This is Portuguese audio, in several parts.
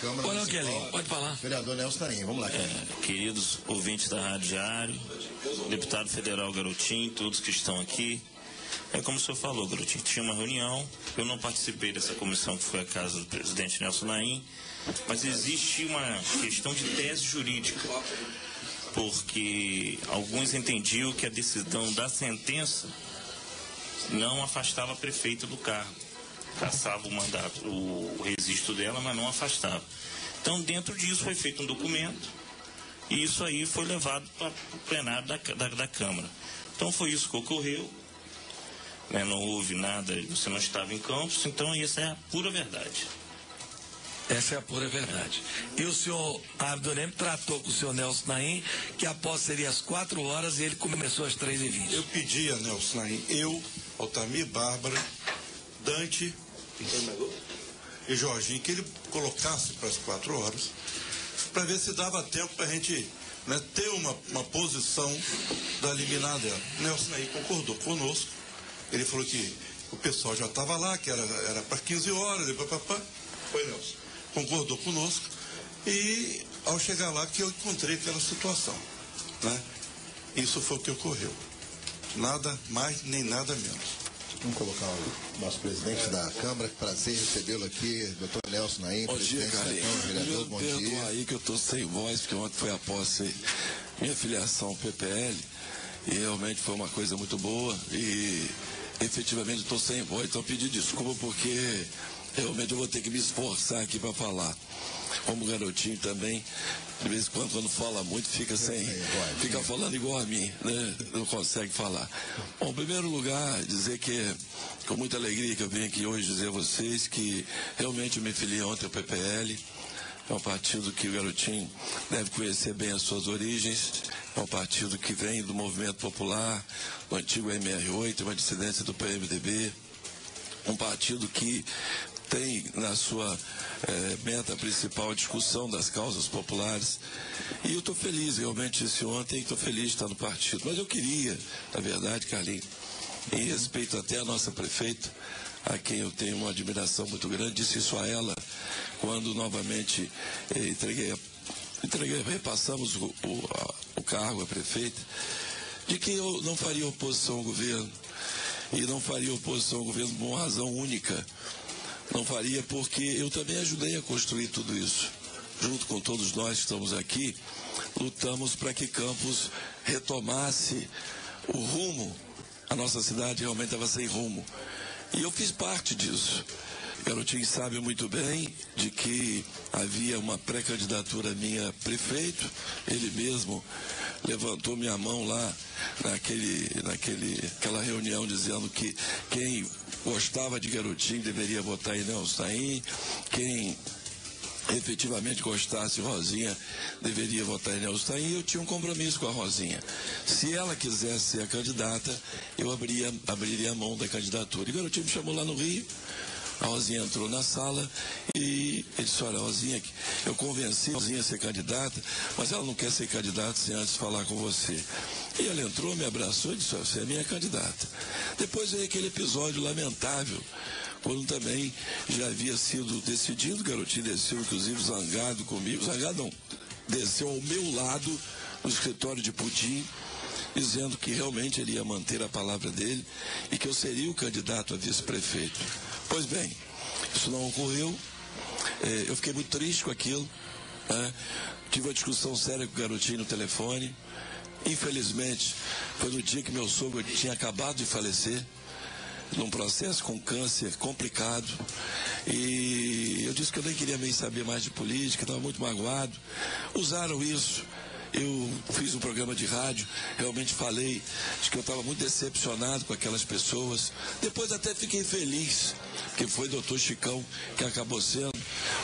Câmara Municipal. Pode falar. Vereador Nelson Naim, vamos lá. Queridos ouvintes da Rádio Diário, deputado federal Garotinho, todos que estão aqui. É como o senhor falou, Garotinho, tinha uma reunião, eu não participei dessa comissão que foi a casa do presidente Nelson Naim, mas existe uma questão de tese jurídica, porque alguns entendiam que a decisão da sentença não afastava a prefeita do cargo, cassava o mandato, o registro dela, mas não afastava. Então, dentro disso foi feito um documento e isso aí foi levado para o plenário da Câmara. Então, foi isso que ocorreu. Não houve nada, você não estava em Campos, então essa é a pura verdade. Essa é a pura verdade. E o senhor Abdurem tratou com o senhor Nelson Naim que a posse seria às 4 horas e ele começou às 3h20. Eu pedi a Nelson Naim, Altamir, Bárbara, Dante e Jorginho, que ele colocasse para as 4 horas, para ver se dava tempo para a gente ter uma posição da liminar dela. Nelson Naim concordou conosco. Ele falou que o pessoal já estava lá, que era para 15 horas, foi Nelson. Concordou conosco e ao chegar lá que eu encontrei aquela situação. Isso foi o que ocorreu. Nada mais nem nada menos. Vamos colocar o nosso presidente da Câmara, que prazer recebê-lo aqui, doutor Nelson Naim, bom presidente dia, da Câmara, vereador, bom dia. Perdoa aí que eu estou sem voz, porque ontem foi a posse, minha filiação ao PPL, e realmente foi uma coisa muito boa, e efetivamente estou sem voz, então pedi desculpa porque realmente eu vou ter que me esforçar aqui para falar. Como Garotinho também, de vez em quando fala muito, fica falando igual a mim, não consegue falar. Bom, em primeiro lugar, dizer que com muita alegria que eu venho aqui hoje dizer a vocês que realmente eu me filiei ontem ao PPL. É um partido que o Garotinho deve conhecer bem as suas origens. É um partido que vem do movimento popular, do antigo MR8, uma dissidência do PMDB. Um partido que tem na sua meta principal a discussão das causas populares. E eu estou feliz, realmente, disse ontem, estou feliz de estar no partido. Mas eu queria, na verdade, Carlinhos, em respeito até à nossa prefeita, a quem eu tenho uma admiração muito grande, disse isso a ela, quando novamente repassamos o cargo à prefeita, de que eu não faria oposição ao governo, e não faria oposição ao governo por uma razão única. Não faria porque eu também ajudei a construir tudo isso. Junto com todos nós que estamos aqui, lutamos para que Campos retomasse o rumo. A nossa cidade realmente estava sem rumo. E eu fiz parte disso. Garotinho sabe muito bem de que havia uma pré-candidatura minha a prefeito. Ele mesmo levantou minha mão lá naquela reunião dizendo que quem gostava de Garotinho deveria votar em Nelson Naim, quem efetivamente gostasse de Rosinha deveria votar em Nelson Naim. Eu tinha um compromisso com a Rosinha. Se ela quisesse ser a candidata, eu abriria a mão da candidatura. E Garotinho me chamou lá no Rio. A Rosinha entrou na sala e ele disse: olha, Rosinha, eu convenci a Rosinha a ser candidata, mas ela não quer ser candidata sem antes falar com você. E ela entrou, me abraçou e disse: você é minha candidata. Depois veio aquele episódio lamentável, quando também já havia sido decidido, Garotinho desceu inclusive zangado comigo, zangado não, desceu ao meu lado no escritório de Pudim, dizendo que realmente ele ia manter a palavra dele e que eu seria o candidato a vice-prefeito. Pois bem, isso não ocorreu, eu fiquei muito triste com aquilo, tive uma discussão séria com o Garotinho no telefone. Infelizmente, foi no dia que meu sogro tinha acabado de falecer, num processo com câncer complicado, e eu disse que eu nem queria nem saber mais de política, estava muito magoado. Usaram isso. Eu fiz um programa de rádio, realmente falei de que eu estava muito decepcionado com aquelas pessoas. Depois até fiquei feliz, que foi o doutor Chicão, que acabou sendo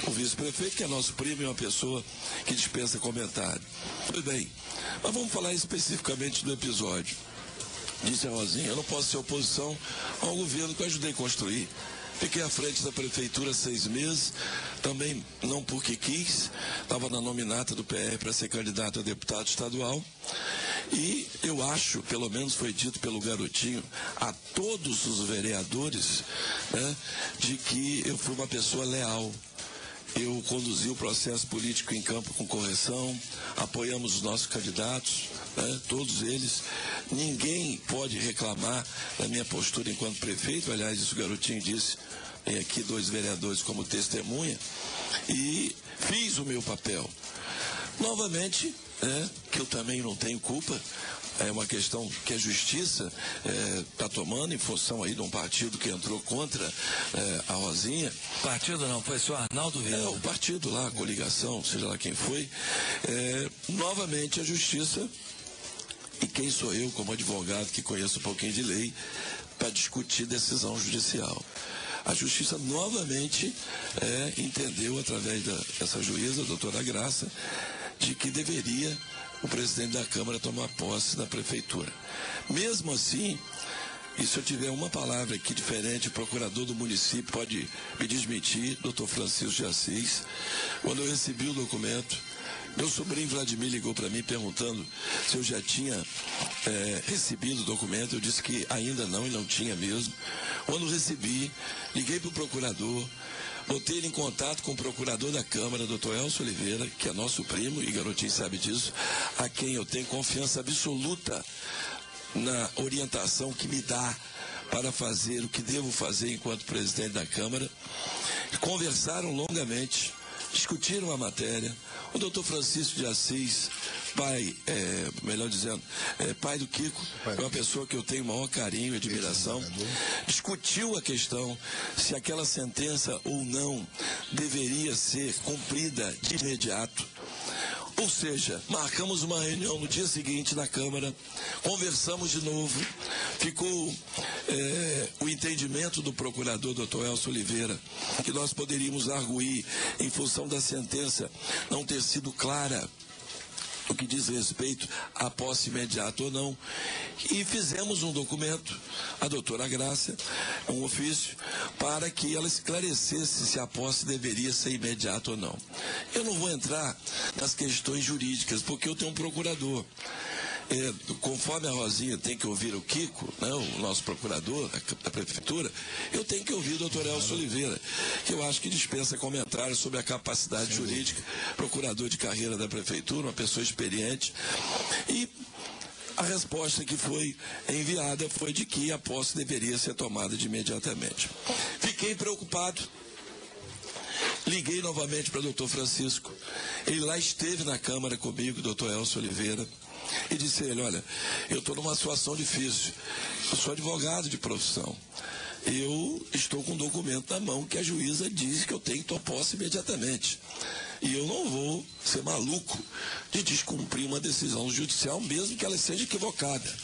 o vice-prefeito, que é nosso primo e uma pessoa que dispensa comentário. Tudo bem, mas vamos falar especificamente do episódio. Disse a Rosinha: eu não posso ser oposição ao governo que eu ajudei a construir. Fiquei à frente da prefeitura 6 meses, também não porque quis, estava na nominata do PR para ser candidato a deputado estadual. E eu acho, pelo menos foi dito pelo Garotinho, a todos os vereadores, de que eu fui uma pessoa leal. eu conduzi o processo político em campo com correção, apoiamos os nossos candidatos, né, todos eles. Ninguém pode reclamar da minha postura enquanto prefeito, aliás, isso o Garotinho disse, tem aqui 2 vereadores como testemunha, e fiz o meu papel. Novamente, que eu também não tenho culpa, é uma questão que a justiça está tomando em função aí de um partido que entrou contra a Rosinha. Partido não, foi só Arnaldo Viana. O partido lá, a coligação, seja lá quem foi. Novamente a justiça, e quem sou eu como advogado que conheço um pouquinho de lei, para discutir decisão judicial. A justiça novamente entendeu, através dessa juíza, a doutora Graça, de que deveria o presidente da Câmara tomar posse da prefeitura. Mesmo assim, e se eu tiver uma palavra aqui diferente, o procurador do município pode me desmentir, doutor Francisco de Assis. Quando eu recebi o documento, meu sobrinho Vladimir ligou para mim perguntando se eu já tinha recebido o documento. Eu disse que ainda não, e não tinha mesmo. Quando recebi, liguei para o procurador, botei ele em contato com o procurador da Câmara, doutor Elcio Oliveira, que é nosso primo, e Garotinho sabe disso, a quem eu tenho confiança absoluta na orientação que me dá para fazer o que devo fazer enquanto presidente da Câmara. Conversaram longamente, discutiram a matéria. O doutor Francisco de Assis, pai, melhor dizendo, pai do Kiko, é uma pessoa que eu tenho o maior carinho e admiração, discutiu a questão se aquela sentença ou não deveria ser cumprida de imediato. Ou seja, marcamos uma reunião no dia seguinte na Câmara, conversamos de novo, ficou o entendimento do procurador doutor Elcio Oliveira, que nós poderíamos arguir em função da sentença não ter sido clara o que diz respeito à posse imediata ou não. E fizemos um documento, a doutora Graça, um ofício, para que ela esclarecesse se a posse deveria ser imediata ou não. Eu não vou entrar nas questões jurídicas, porque eu tenho um procurador. Conforme a Rosinha tem que ouvir o Kiko, né, o nosso procurador da prefeitura, eu tenho que ouvir o doutor Elcio Oliveira, que eu acho que dispensa comentários sobre a capacidade jurídica, procurador de carreira da prefeitura, uma pessoa experiente. E a resposta que foi enviada foi de que a posse deveria ser tomada de imediatamente. Fiquei preocupado. Liguei novamente para o doutor Francisco. Ele lá esteve na Câmara comigo, doutor Elcio Oliveira, e disse a ele: olha, eu estou numa situação difícil, eu sou advogado de profissão, eu estou com um documento na mão que a juíza diz que eu tenho que tomar posse imediatamente, e eu não vou ser maluco de descumprir uma decisão judicial, mesmo que ela seja equivocada.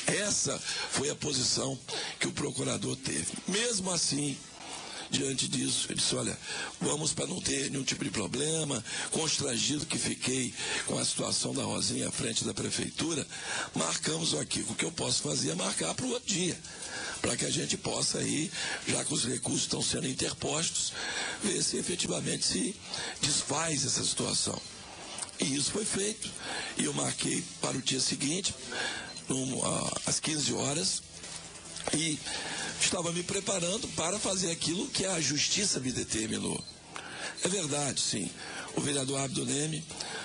Essa foi a posição que o procurador teve. Mesmo assim, diante disso, eu disse: olha, vamos, para não ter nenhum tipo de problema, constrangido que fiquei com a situação da Rosinha à frente da prefeitura, marcamos aqui. O que eu posso fazer é marcar para o outro dia, para que a gente possa aí, já que os recursos estão sendo interpostos, ver se efetivamente se desfaz essa situação. E isso foi feito. E eu marquei para o dia seguinte, às 15 horas, e estava me preparando para fazer aquilo que a justiça me determinou. É verdade, sim. O vereador Abdo Neme,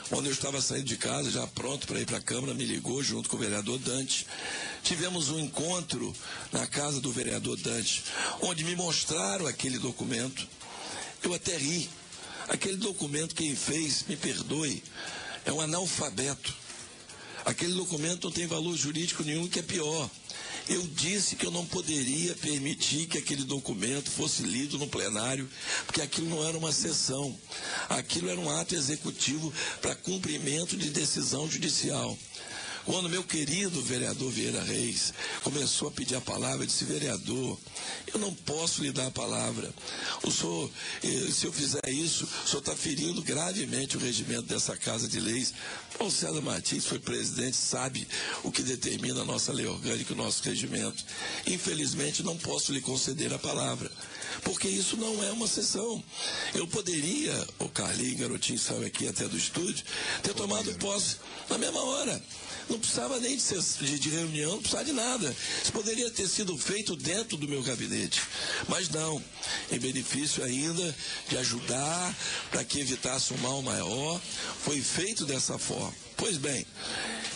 quando eu estava saindo de casa, já pronto para ir para a Câmara, me ligou junto com o vereador Dante. Tivemos um encontro na casa do vereador Dante, onde me mostraram aquele documento. Eu até ri. Aquele documento, quem fez, me perdoe, é um analfabeto. Aquele documento não tem valor jurídico nenhum, que é pior. Eu disse que eu não poderia permitir que aquele documento fosse lido no plenário, porque aquilo não era uma sessão, aquilo era um ato executivo para cumprimento de decisão judicial. Quando meu querido vereador Vieira Reis começou a pedir a palavra, eu disse: vereador, eu não posso lhe dar a palavra. O senhor, se eu fizer isso, o senhor está ferindo gravemente o regimento dessa Casa de Leis. Paulo César Martins foi presidente, sabe o que determina a nossa lei orgânica, o nosso regimento. Infelizmente, não posso lhe conceder a palavra. porque isso não é uma sessão. Eu poderia, o Carlinhos, garotinho, saiu aqui até do estúdio, ter tomado posse na mesma hora. Não precisava nem de reunião, não precisava de nada. Isso poderia ter sido feito dentro do meu gabinete. Mas não, em benefício ainda de ajudar para que evitasse um mal maior, foi feito dessa forma. Pois bem,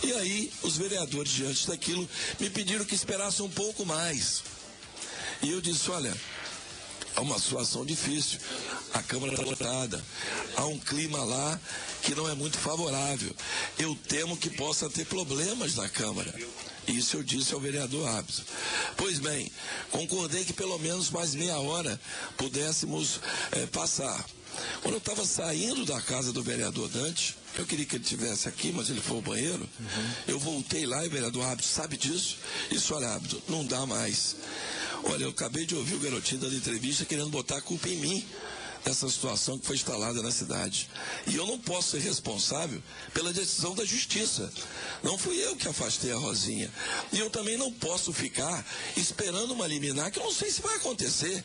e aí os vereadores, diante daquilo, me pediram que esperasse um pouco mais. E eu disse, olha, é uma situação difícil, a Câmara está lotada, há um clima lá que não é muito favorável. Eu temo que possa ter problemas na Câmara. Isso eu disse ao vereador Abson. Pois bem, concordei que pelo menos mais meia hora pudéssemos passar. Quando eu estava saindo da casa do vereador Dante, eu queria que ele estivesse aqui, mas ele foi ao banheiro, eu voltei lá e o vereador Abson sabe disso? Isso, olha, Abson, não dá mais. Olha, eu acabei de ouvir o garotinho dando entrevista querendo botar a culpa em mim dessa situação que foi instalada na cidade. E eu não posso ser responsável pela decisão da justiça. Não fui eu que afastei a Rosinha. E eu também não posso ficar esperando uma liminar que eu não sei se vai acontecer.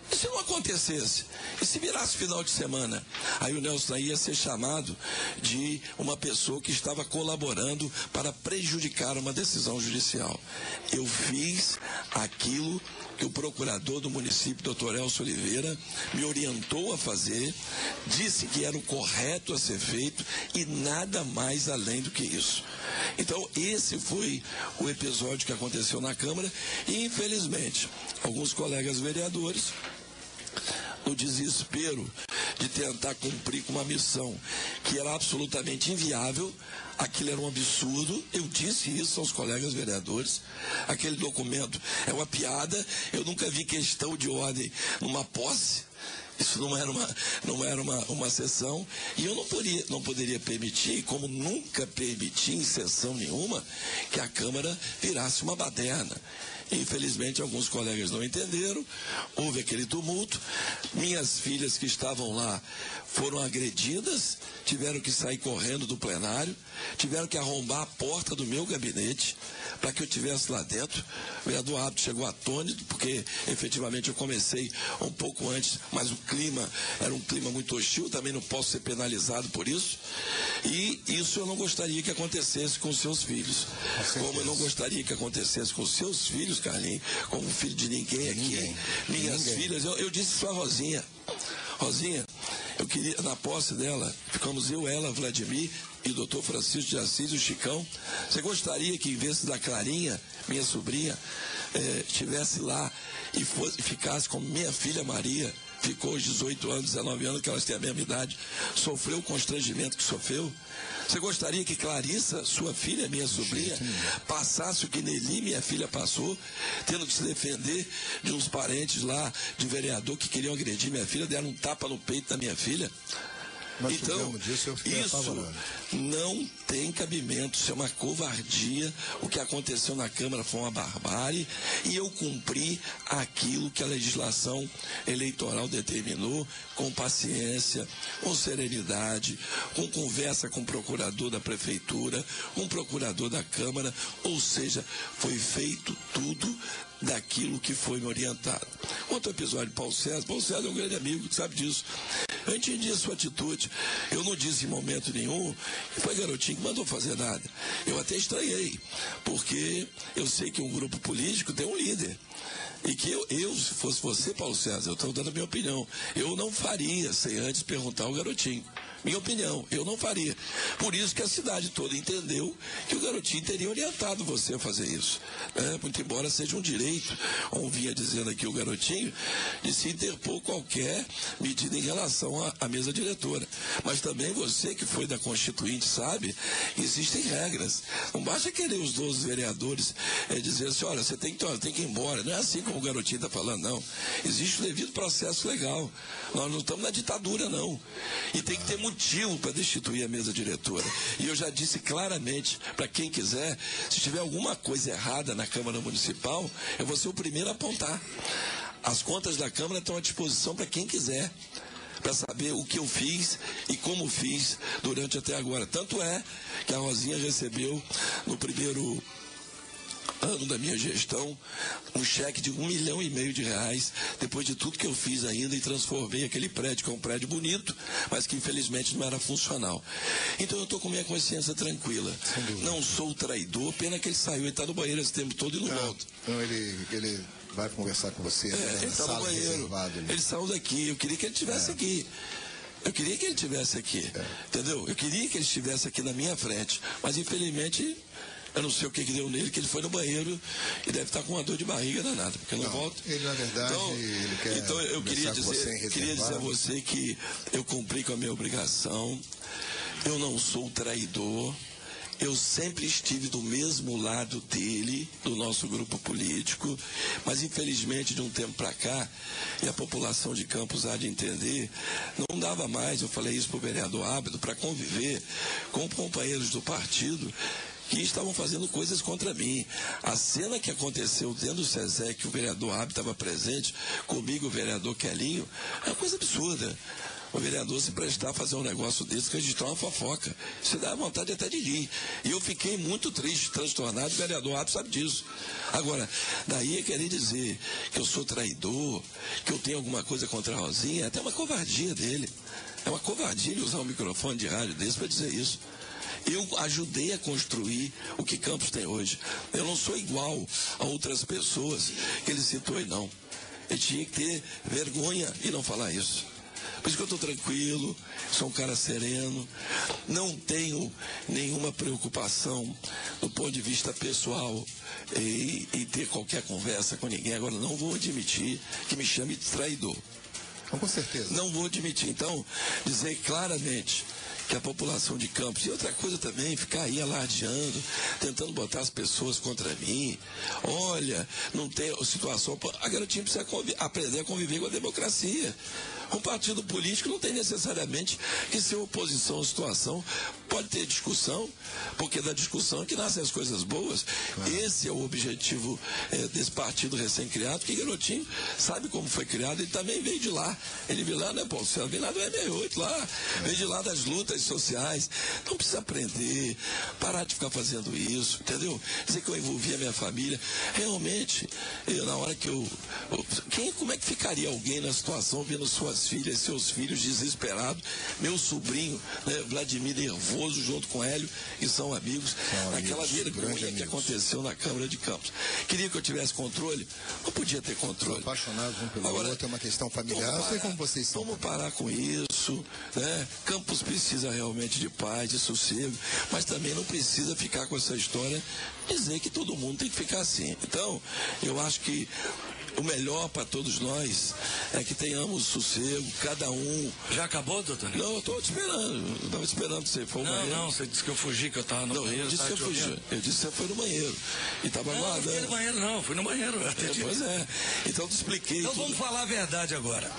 E se não acontecesse? E se virasse final de semana? Aí o Nelson ia ser chamado de uma pessoa que estava colaborando para prejudicar uma decisão judicial. Eu fiz aquilo que o procurador do município, doutor Elcio Oliveira, me orientou a fazer, disse que era o correto a ser feito e nada mais além do que isso. Então, esse foi o episódio que aconteceu na Câmara e, infelizmente, alguns colegas vereadores, no desespero de tentar cumprir com uma missão que era absolutamente inviável, aquilo era um absurdo, eu disse isso aos colegas vereadores, aquele documento é uma piada, eu nunca vi questão de ordem numa posse, isso não era uma sessão, e eu não poderia permitir, como nunca permiti em sessão nenhuma, que a Câmara virasse uma baderna. Infelizmente, alguns colegas não entenderam, houve aquele tumulto, minhas filhas que estavam lá foram agredidas, tiveram que sair correndo do plenário, tiveram que arrombar a porta do meu gabinete para que eu estivesse lá dentro. O vereador Abdo chegou atônito, porque efetivamente eu comecei um pouco antes, mas o clima era um clima muito hostil, também não posso ser penalizado por isso, e isso eu não gostaria que acontecesse com os seus filhos, como eu não gostaria que acontecesse com os seus filhos, Carlinhos, como filho de ninguém aqui, minhas filhas, eu disse isso a Rosinha, eu queria, na posse dela, ficamos eu, ela, Vladimir e o doutor Francisco de Assis e o Chicão. Você gostaria que, em vez da Clarinha, minha sobrinha, estivesse lá e ficasse como minha filha Maria, ficou aos 18 anos, 19 anos, que elas têm a mesma idade, sofreu o constrangimento que sofreu? Você gostaria que Clarissa, sua filha, minha sobrinha, passasse o que Nelly, minha filha, passou, tendo que se defender de uns parentes lá, de vereador, que queriam agredir minha filha, deram um tapa no peito da minha filha? Então, isso não tem cabimento, isso é uma covardia. O que aconteceu na Câmara foi uma barbárie e eu cumpri aquilo que a legislação eleitoral determinou, com paciência, com serenidade, com conversa com o procurador da Prefeitura, com o procurador da Câmara, ou seja, foi feito tudo daquilo que foi me orientado. Quanto ao episódio de Paulo César é um grande amigo, sabe disso. Eu entendi a sua atitude. Eu não disse em momento nenhum que foi garotinho que mandou fazer nada. Eu até estranhei, porque eu sei que um grupo político tem um líder. E que eu, se fosse você, Paulo César, eu estou dando a minha opinião, eu não faria sem antes perguntar ao garotinho. Minha opinião, eu não faria. Por isso que a cidade toda entendeu que o garotinho teria orientado você a fazer isso. Muito embora seja um direito, como vinha dizendo aqui o garotinho, de se interpor qualquer medida em relação à mesa diretora. Mas também você que foi da Constituinte sabe que existem regras. Não basta querer os 12 vereadores dizer assim, olha, você tem que ir embora. Não é assim como o garotinho está falando, não. Existe o devido processo legal. Nós não estamos na ditadura, não. E tem que ter motivo para destituir a mesa diretora. E eu já disse claramente para quem quiser, se tiver alguma coisa errada na Câmara Municipal, eu vou ser o primeiro a apontar. As contas da Câmara estão à disposição para quem quiser, para saber o que eu fiz e como fiz durante até agora. Tanto é que a Rosinha recebeu no primeiro ano da minha gestão, um cheque de R$1,5 milhão depois de tudo que eu fiz ainda e transformei aquele prédio, que é um prédio bonito, mas que infelizmente não era funcional. Então eu estou com minha consciência tranquila. Não sou traidor, pena que ele saiu, ele está no banheiro esse tempo todo e não volta. Não, ele vai conversar com você. Ele está no banheiro, ele saiu daqui, eu queria que ele estivesse aqui. Eu queria que ele estivesse aqui, entendeu? Eu queria que ele estivesse aqui na minha frente, mas infelizmente eu não sei o que deu nele, que ele foi no banheiro e deve estar com uma dor de barriga danada, porque não volta. Ele, na verdade, ele quer. Então eu queria dizer a você que eu cumpri com a minha obrigação, eu não sou traidor. Eu sempre estive do mesmo lado dele, do nosso grupo político, mas infelizmente de um tempo para cá, e a população de Campos há de entender, não dava mais, eu falei isso para o vereador Ábido, para conviver com companheiros do partido que estavam fazendo coisas contra mim. A cena que aconteceu dentro do SESEC, que o vereador Ábido estava presente, comigo o vereador Quelinho, é uma coisa absurda. O vereador se prestar a fazer um negócio desse, registrar uma fofoca. Isso dá vontade até de rir. E eu fiquei muito triste, transtornado, o vereador Ato sabe disso. Agora, daí é querer dizer que eu sou traidor, que eu tenho alguma coisa contra a Rosinha, é até uma covardia dele. É uma covardia ele usar um microfone de rádio desse para dizer isso. Eu ajudei a construir o que Campos tem hoje. Eu não sou igual a outras pessoas que ele citou aí, não. Ele tinha que ter vergonha e não falar isso. Por isso que eu estou tranquilo, sou um cara sereno, não tenho nenhuma preocupação do ponto de vista pessoal e ter qualquer conversa com ninguém. Agora, não vou admitir que me chame de traidor. Com certeza. Não vou admitir. Então, dizer claramente que a população de Campos, e outra coisa também, ficar aí alardeando, tentando botar as pessoas contra mim. Olha, não tem situação. A garotinha precisa aprender a conviver com a democracia. Um partido político não tem necessariamente que ser oposição à situação. Pode ter discussão, porque da discussão é que nascem as coisas boas. Esse é o objetivo desse partido recém-criado, que Garotinho sabe como foi criado, ele também veio de lá. Ele veio lá, né, Paulo? Você veio lá do M8, lá, veio de lá das lutas sociais. Não precisa aprender, parar de ficar fazendo isso, entendeu? Dizer que eu envolvi a minha família. Realmente, na hora que como é que ficaria alguém na situação vendo suas filhas, seus filhos desesperados, meu sobrinho, né, Vladimir, nervoso junto com Hélio, e são amigos, aquela vergonha que aconteceu na Câmara de Campos. Queria que eu tivesse controle, não podia ter controle. Apaixonados um pelo outro, é uma questão familiar, eu sei como vocês são. Vamos parar com isso, né? Campos precisa realmente de paz, de sossego, mas também não precisa ficar com essa história, dizer que todo mundo tem que ficar assim. Então, eu acho que o melhor para todos nós é que tenhamos sossego, cada um. Já acabou, doutor? Não, eu estou te esperando. Eu estava esperando que você for no banheiro. Não, você disse que eu fugi, que eu estava no banheiro. Eu disse que eu fugi. Eu disse que você foi no banheiro. E estava aguardando. Não, fui no banheiro, não. Fui no banheiro. Pois é. Então eu te expliquei. Então vamos falar a verdade agora.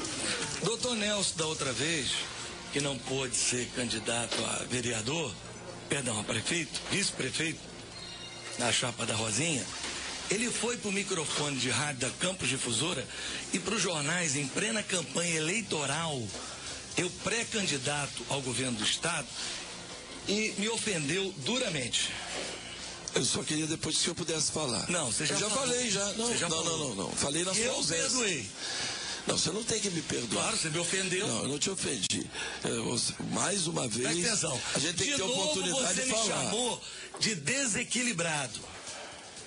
Doutor Nelson, da outra vez, que não pôde ser candidato a vereador, perdão, a prefeito, vice-prefeito, na chapa da Rosinha, ele foi para o microfone de rádio da Campos Difusora e para os jornais em plena campanha eleitoral, eu pré-candidato ao governo do estado, e me ofendeu duramente. Eu só queria depois que o senhor pudesse falar. Não, você já falou. falei, já. Não. Falei na sua ausência. Eu perdoei. Não, você não tem que me perdoar. Claro, você me ofendeu. Não, eu não te ofendi. Mais uma vez, presta atenção. A gente tem que ter oportunidade de falar. Você me chamou de desequilibrado.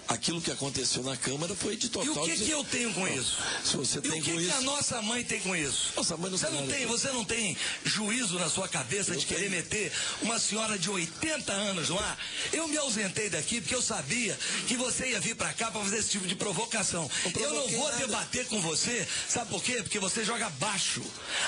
Aquilo que aconteceu na Câmara foi de total... E o que eu tenho com isso? Se você tem com isso... E o que a nossa mãe tem com isso? Nossa mãe Você não tem juízo na sua cabeça de querer meter uma senhora de 80 anos no ar? Eu me ausentei daqui porque eu sabia que você ia vir pra cá pra fazer esse tipo de provocação. Eu não vou debater com você, sabe por quê? Porque você joga baixo.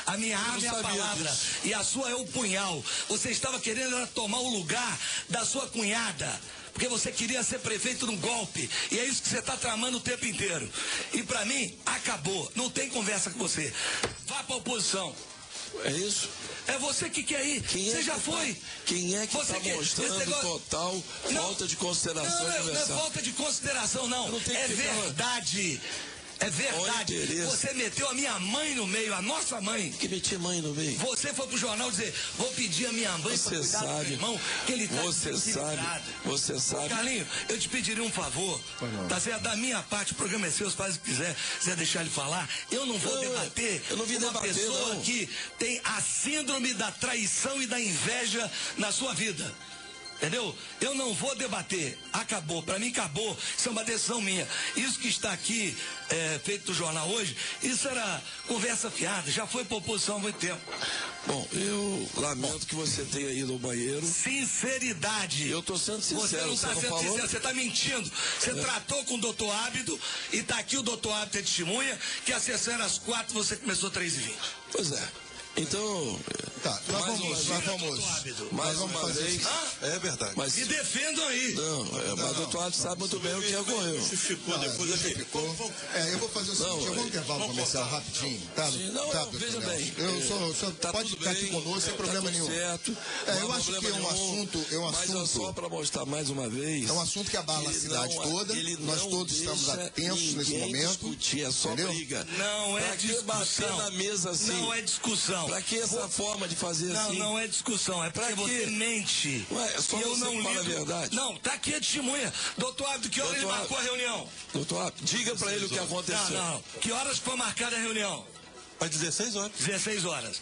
A minha arma é a palavra disso. E a sua é o punhal. Você estava querendo tomar o lugar da sua cunhada. Porque você queria ser prefeito num golpe. E é isso que você está tramando o tempo inteiro. E para mim, acabou. Não tem conversa com você. Vá para a oposição. É isso? É você que quer ir. Você já foi. Quem é que está mostrando total falta de consideração? Não é falta de consideração, não. É verdade. É verdade. Você meteu a minha mãe no meio, a nossa mãe. Que meti mãe no meio? Você foi pro jornal dizer, vou pedir a minha mãe para cuidar do meu irmão, que ele tá Você sabe. Carlinho, eu te pediria um favor, tá certo? Da minha parte, o programa é seu, faz o que quiser deixar ele falar. Eu não vou debater uma pessoa que tem a síndrome da traição e da inveja na sua vida. Entendeu? Eu não vou debater. Acabou. Para mim, acabou. Isso é uma decisão minha. Isso que está aqui, feito do jornal hoje, isso era conversa fiada. Já foi para oposição há muito tempo. Bom, eu lamento que você tenha ido ao banheiro. Sinceridade. Eu estou sendo sincero. Você não está sendo sincero, você está mentindo. Você tratou com o doutor Ábido e está aqui o doutor Ábido é testemunha que a sessão era às 4, você começou às 3h20. Pois é. Então, tá, nós vamos fazer isso. É verdade. Mas, me defendam aí. Mas o doutor Ábido sabe muito bem o que ocorreu. Eu vou fazer o seguinte, eu vou intervalo comercial rapidinho, tá? Veja bem. Pode ficar aqui conosco, sem problema nenhum. Certo. Eu acho que é um assunto. Mas só para mostrar mais uma vez. É um assunto que abala a cidade toda. Nós todos estamos atentos nesse momento. É só briga. Não é discussão. Na mesa assim. Não é discussão. Pra que essa forma de fazer assim? Não é discussão, é porque você mente. Ué, só eu não fala a verdade. Não, tá aqui a testemunha. Doutor Ábido, que hora ele marcou a reunião? Doutor Ábido, diga pra ele o que aconteceu. Não. Que horas foi marcada a reunião? Às 16 horas. 16 horas.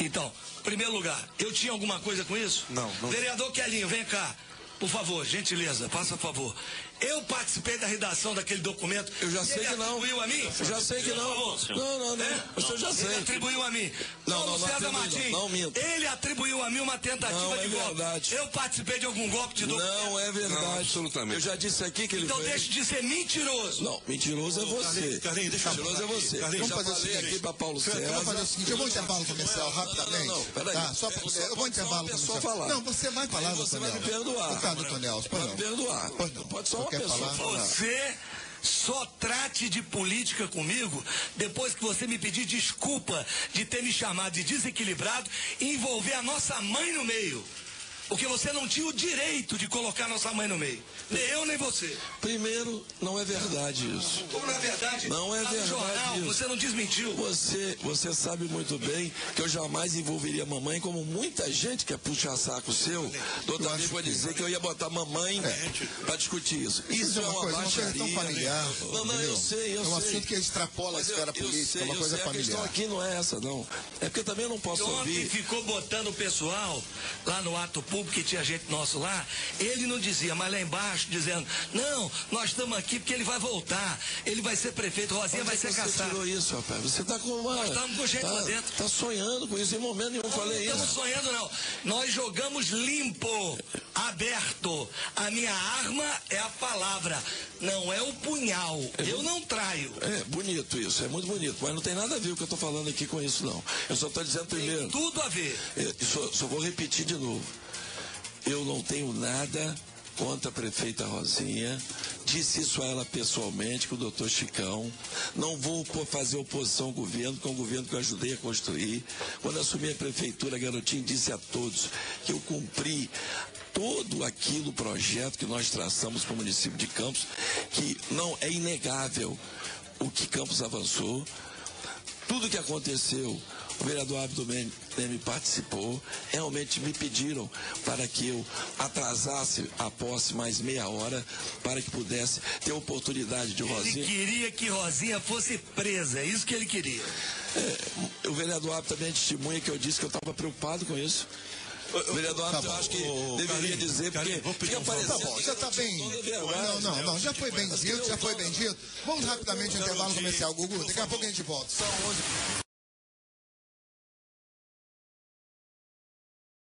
Então, em primeiro lugar, eu tinha alguma coisa com isso? Não. Vereador Quelinho, vem cá. Por favor, gentileza, faça favor. Eu participei da redação daquele documento. Eu já sei que não. Atribuiu a mim? Eu já sei que não. Não. Eu já sei. Ele atribuiu a mim. Não, César Martins. Não minto. Ele atribuiu a mim uma tentativa de golpe. Verdade. Eu participei de algum golpe de documento. Não é verdade. Não, absolutamente. Eu já disse aqui que ele Então deixe de ser mentiroso. Não, mentiroso é você. Carlinhos, deixa eu mentiroso é você. Vamos fazer o seguinte aqui para Paulo César. Vamos fazer o seguinte, eu vou intervalo comercial rapidamente. Não, peraí. Tá, eu vou intervalo comercial. Falar. Não, você vai falar, doutor Nelson. Você vai me perdoar. Tá, doutor Nelson. Vai me perdoar. Pode só uma pessoa falar. Você só trate de política comigo depois que você me pedir desculpa de ter me chamado de desequilibrado e envolver a nossa mãe no meio. Porque você não tinha o direito de colocar a nossa mãe no meio. Nem eu, nem você. Primeiro, não é verdade isso. Como não é verdade? Não é verdade. No jornal, isso. você não desmentiu. Você sabe muito bem que eu jamais envolveria a mamãe, como muita gente quer puxar saco seu. Doutor Amigo vai dizer que eu ia botar mamãe para discutir isso. Isso é uma baixaria. Tão familiar. Não, eu sei. É um assunto que extrapola a esfera política, é uma coisa familiar. A questão aqui não é essa, não. É porque também eu não posso ouvir. Ontem ficou botando o pessoal lá no ato público, que tinha gente nosso lá, ele não dizia, mas lá embaixo dizendo, não, nós estamos aqui porque ele vai voltar, ele vai ser prefeito, Rosinha vai ser caçada. Você tirou isso, rapaz? Você está com uma... Nós estamos com gente lá dentro. Está sonhando com isso, em momento nenhum falei isso. Não estamos sonhando, não. Nós jogamos limpo, aberto. A minha arma é a palavra, não é o punhal. Eu não traio. É bonito isso, é muito bonito, mas não tem nada a ver o que eu estou falando aqui com isso, não. Eu só estou dizendo primeiro... Tem tudo a ver. Só vou repetir de novo. Eu não tenho nada contra a prefeita Rosinha, disse isso a ela pessoalmente, com o doutor Chicão. Não vou fazer oposição ao governo, que é um governo que eu ajudei a construir. Quando assumi a prefeitura, Garotinho disse a todos que eu cumpri todo aquilo, projeto que nós traçamos para o município de Campos, que não é inegável o que Campos avançou. Tudo que aconteceu, o vereador Ábido me participou, realmente me pediram para que eu atrasasse a posse mais meia hora, para que pudesse ter a oportunidade de Rosinha. Ele queria que Rosinha fosse presa, é isso que ele queria. O vereador Ábido também testemunha que eu disse que eu estava preocupado com isso. O vereador Ábido, eu acho que deveria dizer, porque fica parecendo... Tá bom, você está bem... Não, já foi bem dito, Vamos rapidamente ao intervalo comercial, Gugu, daqui a pouco a gente volta.